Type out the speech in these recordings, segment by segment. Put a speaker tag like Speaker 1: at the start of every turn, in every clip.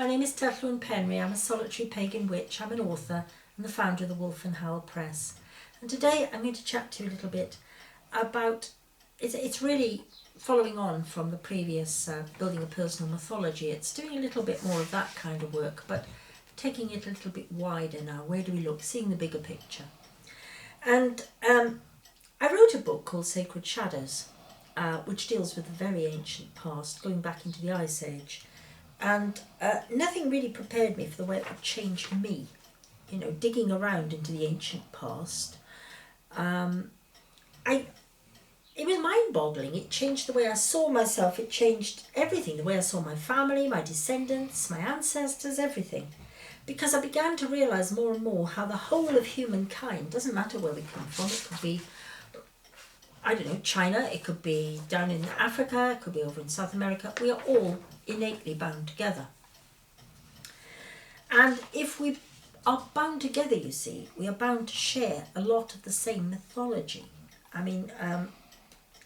Speaker 1: My name is Tylluan. I'm a solitary pagan witch. I'm an author and the founder of the Wolf and Howl Press. And today I'm going to chat to you a little bit about, it's really following on from the previous building a personal mythology. It's doing a little bit more of that kind of work, but taking it a little bit wider now. Where do we look? Seeing the bigger picture. And I wrote a book called Sacred Shadows, which deals with the very ancient past, going back into the Ice Age. And nothing really prepared me for the way it would change me, you know, digging around into the ancient past. It was mind-boggling. It changed the way I saw myself. It changed everything, the way I saw my family, my descendants, my ancestors, everything. Because I began to realise more and more how the whole of humankind, doesn't matter where we come from, it could be, I don't know, China, it could be down in Africa, it could be over in South America, we are all innately bound together. And if we are bound together, you see, we are bound to share a lot of the same mythology. I mean,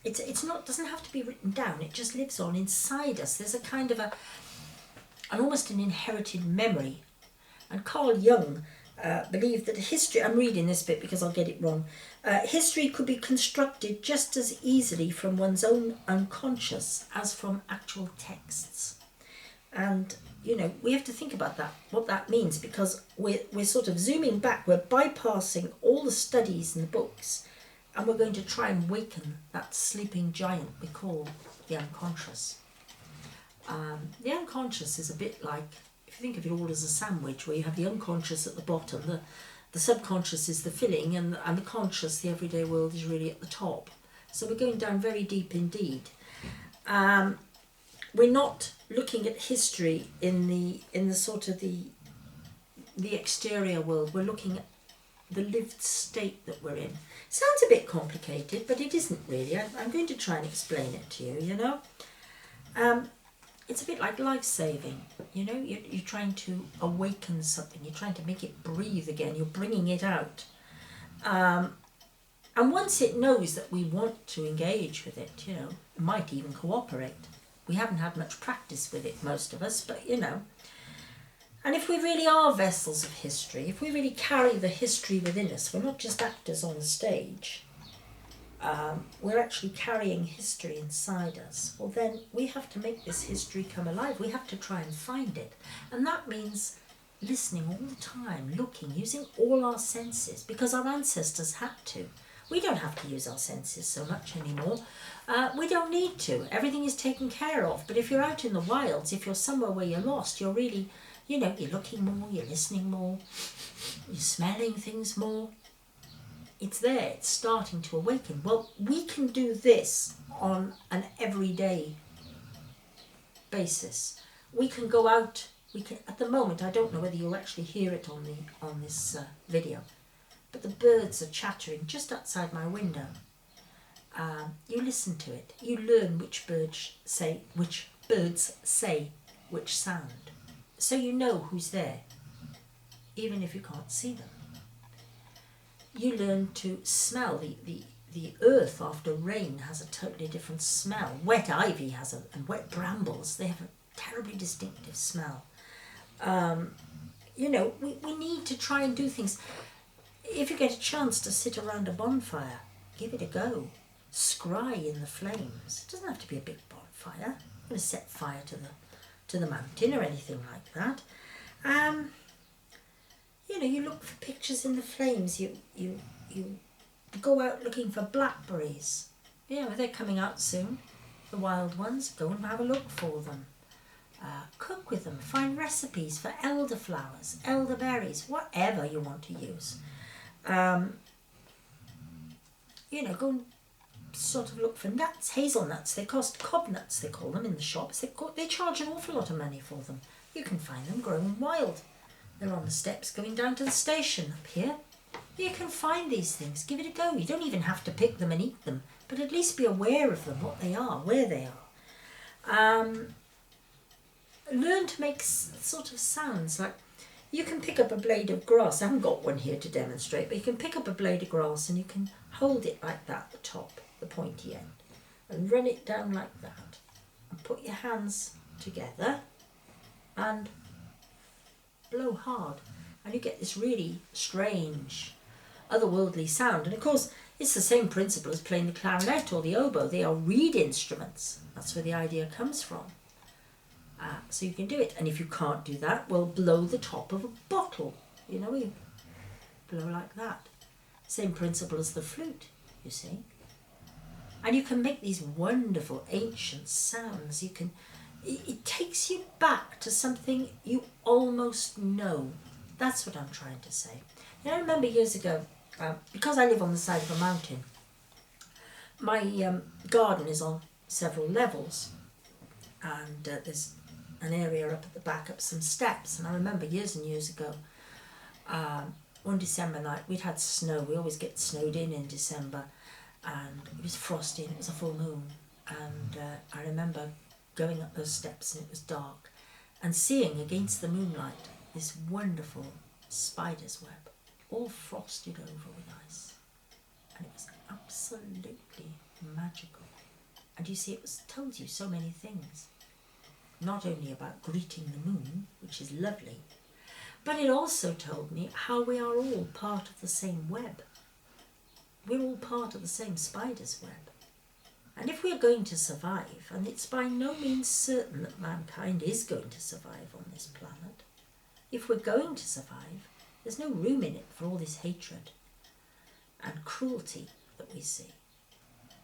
Speaker 1: it's not, doesn't have to be written down, it just lives on inside us. There's a kind of almost an inherited memory. And Carl Jung believed that history, I'm reading this bit because I'll get it wrong, history could be constructed just as easily from one's own unconscious as from actual texts. And, you know, we have to think about that, what that means, because we're sort of zooming back, we're bypassing all the studies and the books, and we're going to try and waken that sleeping giant we call the unconscious. The unconscious is a bit like, if you think of it all as a sandwich, where you have the unconscious at the bottom, the subconscious is the filling, and the conscious, the everyday world, is really at the top. So we're going down very deep indeed. We're not looking at history in the sort of the exterior world. We're looking at the lived state that we're in. Sounds a bit complicated, but it isn't really. I'm going to try and explain it to you, you know. It's a bit like life-saving, you know. You're trying to awaken something. You're trying to make it breathe again. You're bringing it out. And once it knows that we want to engage with it, you know, it might even cooperate. We haven't had much practice with it, most of us, but, you know. And if we really are vessels of history, if we really carry the history within us, we're not just actors on the stage, we're actually carrying history inside us, well then we have to make this history come alive. We have to try and find it. And that means listening all the time, looking, using all our senses, because our ancestors had to. We don't have to use our senses so much anymore. We don't need to. Everything is taken care of. But if you're out in the wilds, if you're somewhere where you're lost, you're really, you know, you're looking more, you're listening more, you're smelling things more. It's there, it's starting to awaken. Well, we can do this on an everyday basis. We can go out, we can, at the moment, I don't know whether you'll actually hear it on this video, but the birds are chattering just outside my window. You listen to it, you learn which birds say which sound, so you know who's there, even if you can't see them. You learn to smell. The earth after rain has a totally different smell. Wet ivy has and wet brambles, they have a terribly distinctive smell. You know, we need to try and do things. If you get a chance to sit around a bonfire, give it a go. Scry in the flames. It doesn't have to be a big bonfire. I'm going to set fire to the mountain or anything like that. You know, you look for pictures in the flames. You go out looking for blackberries. Yeah, they're coming out soon. The wild ones. Go and have a look for them. Cook with them. Find recipes for elderflowers, elderberries, whatever you want to use. You know, go and sort of look for nuts, hazelnuts. They cost cob nuts, they call them in the shops. They charge an awful lot of money for them. You can find them growing wild. They're on the steps going down to the station up here. You can find these things. Give it a go. You don't even have to pick them and eat them, but at least be aware of them, what they are, where they are. Learn to make sort of sounds like, you can pick up a blade of grass. I haven't got one here to demonstrate, but you can pick up a blade of grass and you can hold it like that at the top, the pointy end, and run it down like that. And put your hands together and blow hard, and you get this really strange, otherworldly sound. And of course, it's the same principle as playing the clarinet or the oboe. They are reed instruments. That's where the idea comes from. So you can do it. And if you can't do that, well, blow the top of a bottle. You know, you blow like that. Same principle as the flute, you see. And you can make these wonderful ancient sounds. It takes you back to something you almost know. That's what I'm trying to say. You know, I remember years ago, because I live on the side of a mountain, my garden is on several levels, and there's an area up at the back, up some steps. And I remember years and years ago, one December night, we'd had snow. We always get snowed in December, and it was frosty and it was a full moon. And I remember going up those steps, and it was dark, and seeing against the moonlight this wonderful spider's web, all frosted over with ice. And it was absolutely magical. And you see, it told you so many things. Not only about greeting the moon, which is lovely, but it also told me how we are all part of the same web. We're all part of the same spider's web. And if we're going to survive, and it's by no means certain that mankind is going to survive on this planet, if we're going to survive, there's no room in it for all this hatred and cruelty that we see.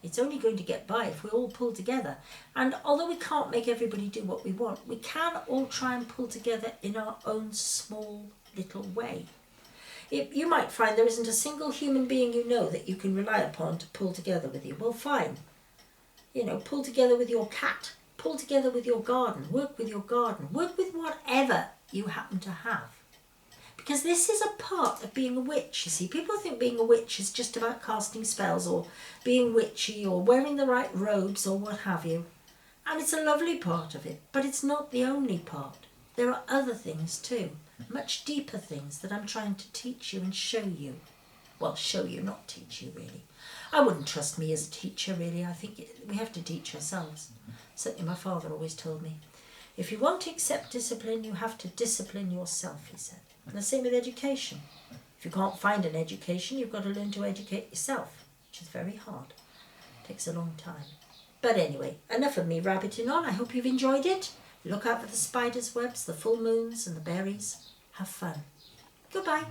Speaker 1: It's only going to get by if we all pull together. And although we can't make everybody do what we want, we can all try and pull together in our own small little way. You might find there isn't a single human being you know that you can rely upon to pull together with you. Well, fine. You know, pull together with your cat. Pull together with your garden. Work with your garden. Work with whatever you happen to have. Because this is a part of being a witch, you see. People think being a witch is just about casting spells or being witchy or wearing the right robes or what have you. And it's a lovely part of it, but it's not the only part. There are other things too, much deeper things that I'm trying to teach you and show you. Well, show you, not teach you really. I wouldn't trust me as a teacher really. I think we have to teach ourselves. Certainly my father always told me, if you want to accept discipline, you have to discipline yourself, he said. And the same with education. If you can't find an education, you've got to learn to educate yourself, which is very hard. It takes a long time. But anyway, enough of me rabbiting on. I hope you've enjoyed it. Look out for the spider's webs, the full moons and the berries. Have fun. Goodbye.